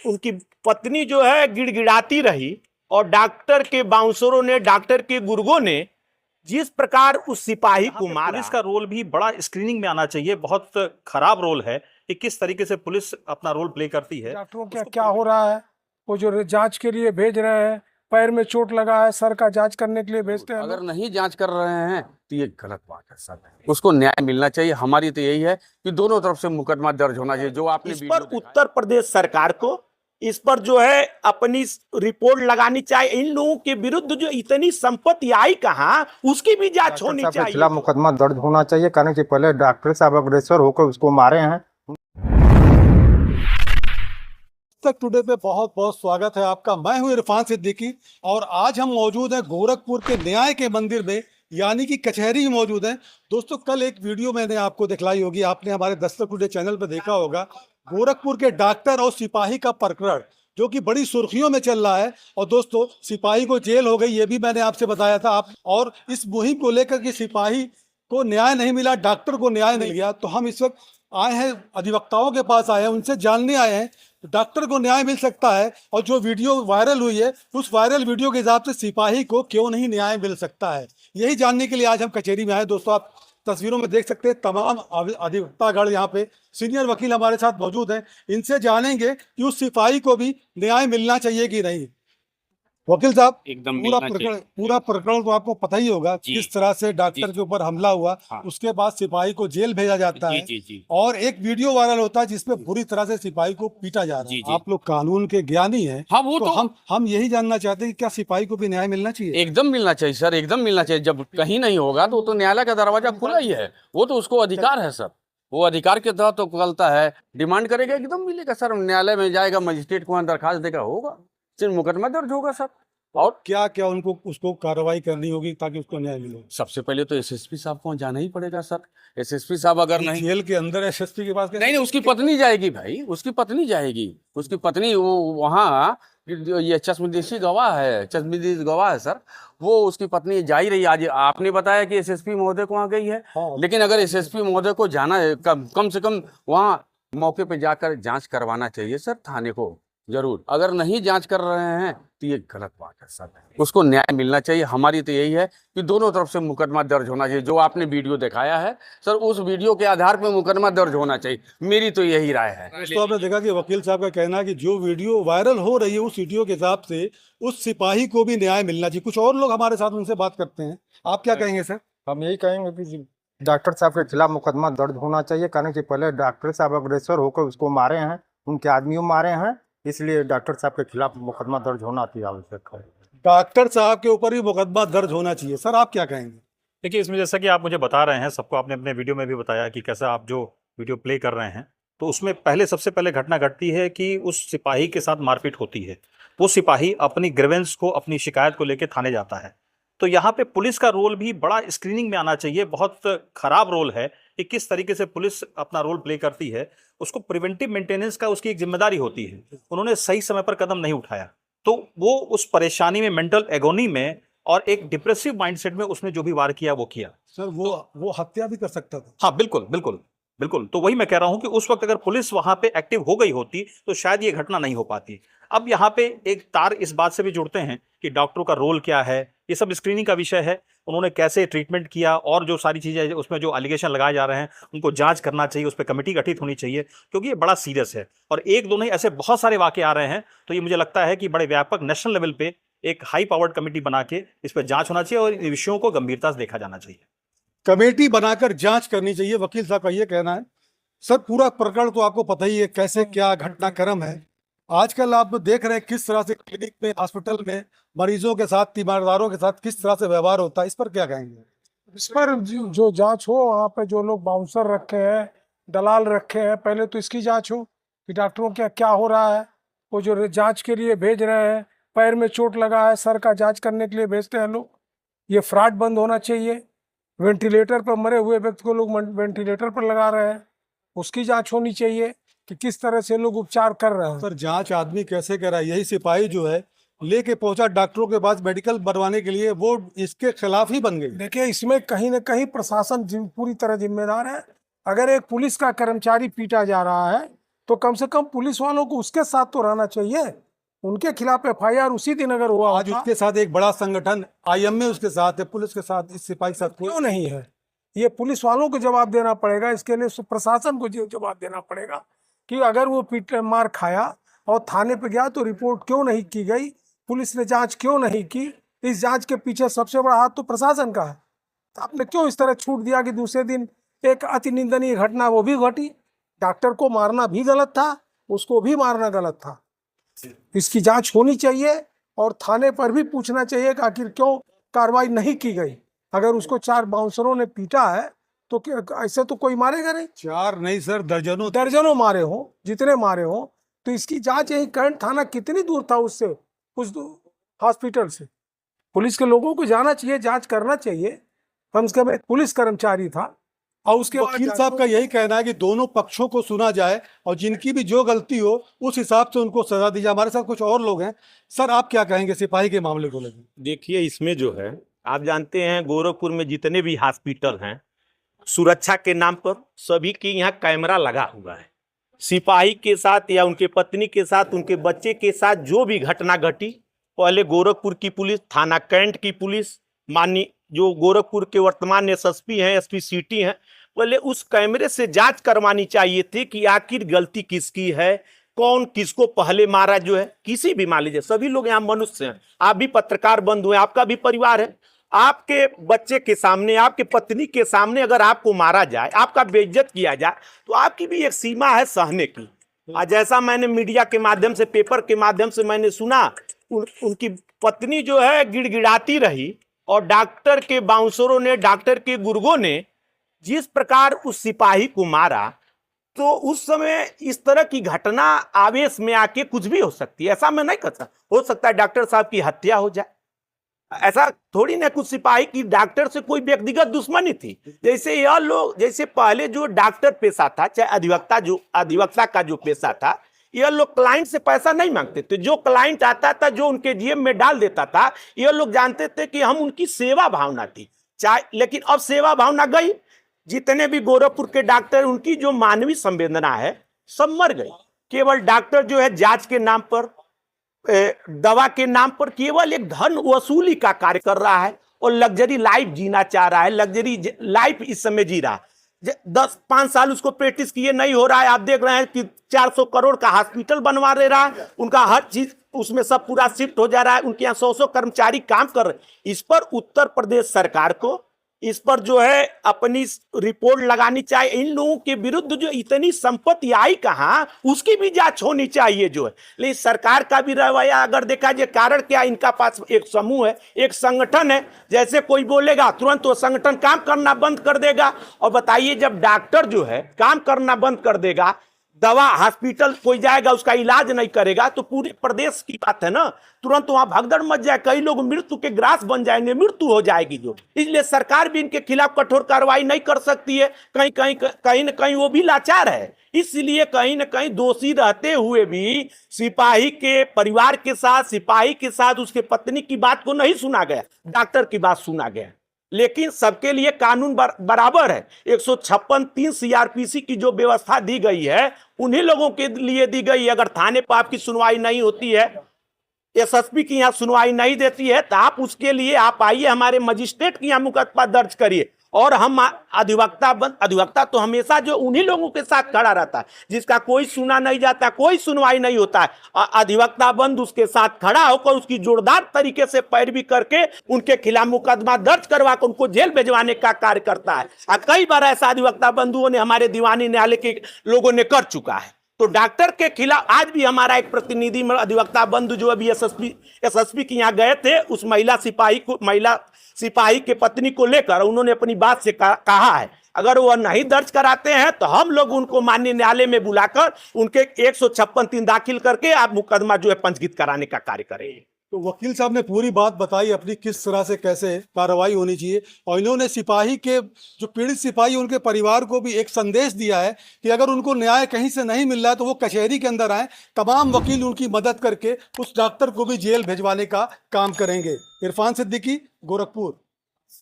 उनकी पत्नी जो है गिड़गिड़ाती रही और डॉक्टर के बाउंसरों ने, डॉक्टर के गुर्गों ने जिस प्रकार उस सिपाही को मारा। पुलिस का रोल भी बड़ा स्क्रीनिंग में आना चाहिए। बहुत खराब रोल है कि किस तरीके से पुलिस अपना रोल प्ले करती है। डॉक्टरों का क्या हो रहा है, वो जो जांच के लिए भेज रहे हैं, पैर में चोट लगा है, सर का जांच करने के लिए भेजते हैं। अगर नहीं जांच कर रहे हैं तो ये गलत बात है सर। उसको न्याय मिलना चाहिए। हमारी तो यही है कि दोनों तरफ से मुकदमा दर्ज होना चाहिए। जो आपने इस पर उत्तर प्रदेश सरकार को इस पर जो है अपनी रिपोर्ट लगानी चाहिए। इन लोगों के विरुद्ध जो इतनी संपत्ति आई कहाँ, उसकी भी जांच होनी चाहिए। खिलाफ मुकदमा दर्ज होना चाहिए, कारण कि पहले डॉक्टर साहब अग्रेसर होकर उसको मारे हैं। तक टुडे पे बहुत बहुत स्वागत है आपका। मैं हूं इरफान सिद्दीकी और आज हम मौजूद हैं गोरखपुर के न्याय के मंदिर में, यानी कि कचहरी में मौजूद हैं। दोस्तों, कल एक वीडियो मैंने आपको दिखलाई होगी, आपने हमारे दस्तक टुडे चैनल पर देखा होगा। गोरखपुर के डॉक्टर और सिपाही का प्रकरण जो कि बड़ी सुर्खियों में चल रहा है। और दोस्तों, सिपाही को जेल हो गई, ये भी मैंने आपसे बताया था। और इस मुहिम को लेकर के सिपाही को न्याय नहीं मिला, डॉक्टर को न्याय नहीं मिला, तो हम इस वक्त आए हैं, अधिवक्ताओं के पास आए हैं, उनसे जानने आए हैं डॉक्टर को न्याय मिल सकता है और जो वीडियो वायरल हुई है उस वायरल वीडियो के हिसाब से सिपाही को क्यों नहीं न्याय मिल सकता है। यही जानने के लिए आज हम कचहरी में आए। दोस्तों, आप तस्वीरों में देख सकते हैं तमाम अधिवक्तागण यहाँ पे सीनियर वकील हमारे साथ मौजूद हैं। इनसे जानेंगे कि उस सिपाही को भी न्याय मिलना चाहिए कि नहीं। वकील साहब, एकदम पूरा प्रकरण तो आपको पता ही होगा, किस तरह से डॉक्टर के ऊपर हमला हुआ। हाँ। उसके बाद सिपाही को जेल भेजा जाता है। और एक वीडियो वायरल होता है जिसमें बुरी तरह से सिपाही को पीटा जा रहा है। आप लोग कानून के ज्ञानी हैं। हाँ, वो तो हम यही जानना चाहते हैं कि क्या सिपाही को भी न्याय मिलना चाहिए? एकदम मिलना चाहिए सर, एकदम मिलना चाहिए। जब कहीं नहीं होगा तो न्यायालय का दरवाजा खुला ही है। वो तो उसको अधिकार है सर, वो अधिकार के तहत तो चलता है। डिमांड करेगा एकदम मिलेगा सर। न्यायालय में जाएगा, मजिस्ट्रेट को दरखास्त देगा, होगा, फिर मुकदमा दर्ज होगा सर। और क्या क्या उसको कार्रवाई करनी होगी ताकि उसको न्याय मिले? सबसे पहले तो एसएसपी साहब को जाना ही पड़ेगा सर। एसएसपी साहब अगर नहीं, जेल के अंदर एसएसपी के पास नहीं, उसकी पत्नी जाएगी भाई, उसकी पत्नी जाएगी। उसकी पत्नी वो वहाँ ये चश्मदीशी गवाह है, चश्मदीश गवाह है सर। वो उसकी पत्नी जा ही रही है। आज आपने बताया कि एसएसपी महोदय को वहाँ गई है। हाँ। लेकिन अगर एसएसपी महोदय को जाना है, कम से कम वहाँ मौके पे जाकर जांच करवाना चाहिए सर, थाने को जरूर। अगर नहीं जांच कर रहे हैं तो ये गलत बात है सर। उसको न्याय मिलना चाहिए। हमारी तो यही है कि दोनों तरफ से मुकदमा दर्ज होना चाहिए। जो आपने वीडियो दिखाया है सर, उस वीडियो के आधार पर मुकदमा दर्ज होना चाहिए। मेरी तो यही राय है। तो आपने देखा कि वकील साहब का कहना है कि जो वीडियो वायरल हो रही है उस वीडियो के हिसाब से उस सिपाही को भी न्याय मिलना चाहिए। कुछ और लोग हमारे साथ उनसे बात करते हैं। आप क्या कहेंगे सर? हम यही कहेंगे कि डॉक्टर साहब के खिलाफ मुकदमा दर्ज होना चाहिए, कारण कि पहले डॉक्टर साहब अग्रेसर होकर उसको मारे हैं, उनके आदमियों मारे हैं, इसलिए डॉक्टर साहब के खिलाफ मुकदमा दर्ज होना अति आवश्यक है। डॉक्टर साहब के ऊपर ही मुकदमा दर्ज होना चाहिए। सर, आप क्या कहेंगे? देखिए, इसमें जैसा कि आप मुझे बता रहे हैं, सबको आपने अपने वीडियो में भी बताया कि कैसा आप जो वीडियो प्ले कर रहे हैं, तो उसमें सबसे पहले घटना घटती है कि उस सिपाही के साथ मारपीट होती है। वो सिपाही अपनी ग्रीवेंस को, अपनी शिकायत को लेकर थाने जाता है। तो यहाँ पे पुलिस का रोल भी बड़ा स्क्रीनिंग में आना चाहिए। बहुत खराब रोल है कि किस तरीके से पुलिस अपना रोल प्ले करती है। उसको प्रिवेंटिव मेंटेनेंस का उसकी एक जिम्मेदारी होती है। उन्होंने सही समय पर कदम नहीं उठाया तो वो उस परेशानी में, मेंटल एगोनी में और एक डिप्रेसिव माइंडसेट में उसने जो भी वार किया वो किया। सर, वो हत्या भी कर सकता था। हाँ, बिल्कुल बिल्कुल बिल्कुल। तो वही मैं कह रहा हूं कि उस वक्त अगर पुलिस वहां पे एक्टिव हो गई होती तो शायद ये घटना नहीं हो पाती। अब यहाँ पे एक तार इस बात से भी जुड़ते हैं कि डॉक्टरों का रोल क्या है। ये सब स्क्रीनिंग का विषय है। उन्होंने कैसे ट्रीटमेंट किया और जो सारी चीजें उसमें जो एलिगेशन लगाए जा रहे हैं उनको जांच करना चाहिए, उस पर कमेटी गठित होनी चाहिए, क्योंकि ये बड़ा सीरियस है। और एक दो नहीं, ऐसे बहुत सारे वाकये आ रहे हैं। तो ये मुझे लगता है कि बड़े व्यापक नेशनल लेवल पे एक हाई पावर्ड कमेटी बना के इस पर जांच होना चाहिए और इन विषयों को गंभीरता से देखा जाना चाहिए। कमेटी बनाकर जांच करनी चाहिए, वकील साहब का ये कहना है। सर, पूरा प्रकरण तो आपको पता ही है कैसे क्या घटनाक्रम है। आजकल आप देख रहे हैं किस तरह से क्लिनिक में, हॉस्पिटल में मरीजों के साथ, तीमारदारों के साथ किस तरह से व्यवहार होता है। इस पर क्या कहेंगे? इस पर जो जांच हो, वहाँ पे जो लोग बाउंसर रखे हैं, दलाल रखे हैं, पहले तो इसकी जांच हो कि डॉक्टरों का क्या हो रहा है। वो जो जांच के लिए भेज रहे हैं, पैर में चोट लगा है, सर का जांच करने के लिए भेजते हैं लोग। ये फ्रॉड बंद होना चाहिए। वेंटिलेटर पर मरे हुए व्यक्ति को लोग वेंटिलेटर पर लगा रहे हैं, उसकी जांच होनी चाहिए कि किस तरह से लोग उपचार कर रहे हैं। सर, जांच आदमी कैसे कर रहा है? यही सिपाही जो है लेके पहुंचा डॉक्टरों के पास मेडिकल बनवाने के लिए, वो इसके खिलाफ ही बन गई। देखिए, इसमें कहीं ना कहीं प्रशासन पूरी तरह जिम्मेदार है। अगर एक पुलिस का कर्मचारी पीटा जा रहा है तो कम से कम पुलिस वालों को उसके साथ तो रहना चाहिए, उनके खिलाफ एफआईआर उसी दिन अगर हुआ आज होता, उसके साथ एक बड़ा संगठन आईएमए उसके साथ है, पुलिस के साथ, इस सिपाही के साथ क्यों नहीं है? ये पुलिस वालों को जवाब देना पड़ेगा, इसके लिए प्रशासन को जवाब देना पड़ेगा कि अगर वो पीट मार खाया और थाने पे गया तो रिपोर्ट क्यों नहीं की गई, पुलिस ने जांच क्यों नहीं की? इस जांच के पीछे सबसे बड़ा हाथ तो प्रशासन का है। तो आपने क्यों इस तरह छूट दिया कि दूसरे दिन एक अति निंदनीय घटना वो भी घटी? डॉक्टर को मारना भी गलत था, उसको भी मारना गलत था। इसकी जांच होनी चाहिए और थाने पर भी पूछना चाहिए कि आखिर क्यों कार्रवाई नहीं की गई। अगर उसको 4 बाउंसरों ने पीटा है तो ऐसे तो कोई मारेगा नहीं। 4 नहीं सर, दर्जनों दर्जनों मारे हो, जितने मारे हो, तो इसकी जांच यही करंट थाना कितनी दूर था उससे, उस हॉस्पिटल से? पुलिस के लोगों को जाना चाहिए, जांच करना चाहिए। कम से कम एक पुलिस कर्मचारी था और उसके बाद वकील साहब का यही कहना है कि दोनों पक्षों को सुना जाए और जिनकी भी जो गलती हो उस हिसाब से उनको सजा दी जाए। हमारे साथ कुछ और लोग हैं। सर आप क्या कहेंगे सिपाही के मामले को लेकर? देखिए, इसमें जो है, आप जानते हैं गोरखपुर में जितने भी हॉस्पिटल हैं, सुरक्षा के नाम पर सभी के यहाँ कैमरा लगा हुआ है। सिपाही के साथ या उनके पत्नी के साथ, उनके बच्चे के साथ जो भी घटना घटी, पहले गोरखपुर की पुलिस, थाना कैंट की पुलिस, माननीय जो गोरखपुर के वर्तमान एसएसपी हैं, एसपी सिटी हैं, पहले उस कैमरे से जांच करवानी चाहिए थी कि आखिर गलती किसकी है, कौन किसको पहले मारा। जो है किसी भी, मान लीजिए सभी लोग यहाँ मनुष्य हैं, आप भी पत्रकार बंधु हैं, आपका भी परिवार है, आपके बच्चे के सामने, आपके पत्नी के सामने अगर आपको मारा जाए, आपका बेइज्जत किया जाए, तो आपकी भी एक सीमा है सहने की। आज जैसा मैंने मीडिया के माध्यम से, पेपर के माध्यम से मैंने सुना, उनकी पत्नी जो है गिड़गिड़ाती रही और डॉक्टर के बाउंसरों ने, डॉक्टर के गुर्गों ने जिस प्रकार उस सिपाही को मारा, तो उस समय इस तरह की घटना आवेश में आके कुछ भी हो सकती है। ऐसा मैं नहीं कहता, हो सकता है डॉक्टर साहब की हत्या हो जाए। ऐसा थोड़ी ना कुछ सिपाही की डॉक्टर से कोई व्यक्तिगत दुश्मनी थी। जैसे यह लोग, जैसे पहले जो डॉक्टर पेशा था, चाहे अधिवक्ता का जो पेशा था, यह लोग क्लाइंट से पैसा नहीं मांगते थे। जो क्लाइंट आता था, जो उनके जेब में डाल देता था, यह लोग जानते थे कि हम उनकी सेवा भावना थी। चाहे, लेकिन अब सेवा भावना गई। जितने भी गोरखपुर के डॉक्टर, उनकी जो मानवीय संवेदना है, सब मर गई। केवल डॉक्टर जो है जांच के नाम पर, दवा के नाम पर केवल एक धन वसूली का कार्य कर रहा है और लग्जरी लाइफ जीना चाह रहा है। लग्जरी लाइफ इस समय जी रहा। 10-5 साल उसको प्रैक्टिस किए, नहीं हो रहा है। आप देख रहे हैं कि 400 करोड़ का हॉस्पिटल बनवा दे रहा है, उनका हर चीज उसमें सब पूरा शिफ्ट हो जा रहा है, उनके यहाँ 100 कर्मचारी काम कर रहे। इस पर उत्तर प्रदेश सरकार को, इस पर जो है अपनी रिपोर्ट लगानी चाहिए। इन लोगों के विरुद्ध जो इतनी संपत्ति आई कहाँ, उसकी भी जांच होनी चाहिए जो है। लेकिन सरकार का भी रवैया अगर देखा जाए, कारण क्या, इनका पास एक समूह है, एक संगठन है। जैसे कोई बोलेगा तुरंत वो संगठन काम करना बंद कर देगा। और बताइए, जब डॉक्टर जो है काम करना बंद कर देगा, दवा हॉस्पिटल कोई जाएगा, उसका इलाज नहीं करेगा, तो पूरे प्रदेश की बात है ना, तुरंत वहां भगदड़ मच जाए, कई लोग मृत्यु के ग्रास बन जाएंगे, मृत्यु हो जाएगी जो। इसलिए सरकार भी इनके खिलाफ कठोर कार्रवाई नहीं कर सकती है। कहीं न कहीं वो भी लाचार है। इसलिए कहीं न कहीं दोषी रहते हुए भी सिपाही के परिवार के साथ, सिपाही के साथ उसके पत्नी की बात को नहीं सुना गया, डॉक्टर की बात सुना गया। लेकिन सबके लिए कानून बराबर है। 156(3) सीआरपीसी की जो व्यवस्था दी गई है, उन्हीं लोगों के लिए दी गई है। अगर थाने पर आपकी सुनवाई नहीं होती है, एसएसपी की यहाँ सुनवाई नहीं देती है, तो आप उसके लिए आप आइए, हमारे मजिस्ट्रेट की यहाँ मुकदमा दर्ज करिए। और हम अधिवक्ता तो हमेशा जो उन्हीं लोगों के साथ खड़ा रहता है जिसका कोई सुना नहीं जाता, कोई सुनवाई नहीं होता है। अधिवक्ता बंद उसके साथ खड़ा होकर उसकी जोरदार तरीके से पैरवी करके उनके खिलाफ मुकदमा दर्ज करवा कर उनको जेल भिजवाने का कार्य करता है। कई बार ऐसा अधिवक्ता बंधुओं ने, हमारे दीवानी न्यायालय के लोगों ने कर चुका है। तो डॉक्टर के खिलाफ आज भी हमारा एक प्रतिनिधि अधिवक्ता बंधु जो अभी एसएसपी के यहाँ गए थे, उस महिला सिपाही के पत्नी को लेकर उन्होंने अपनी बात से कहा है, अगर वह नहीं दर्ज कराते हैं तो हम लोग उनको माननीय न्यायालय में बुलाकर उनके 156(3) दाखिल करके आप मुकदमा जो है पंजीकृत कराने का कार्य करेंगे। तो वकील साहब ने पूरी बात बताई अपनी, किस तरह से कैसे कार्रवाई होनी चाहिए। और इन्होंने सिपाही के, जो पीड़ित सिपाही, उनके परिवार को भी एक संदेश दिया है कि अगर उनको न्याय कहीं से नहीं मिल रहा है तो वो कचहरी के अंदर आए, तमाम वकील उनकी मदद करके उस डॉक्टर को भी जेल भिजवाने का काम करेंगे। इरफान सिद्दीकी, गोरखपुर।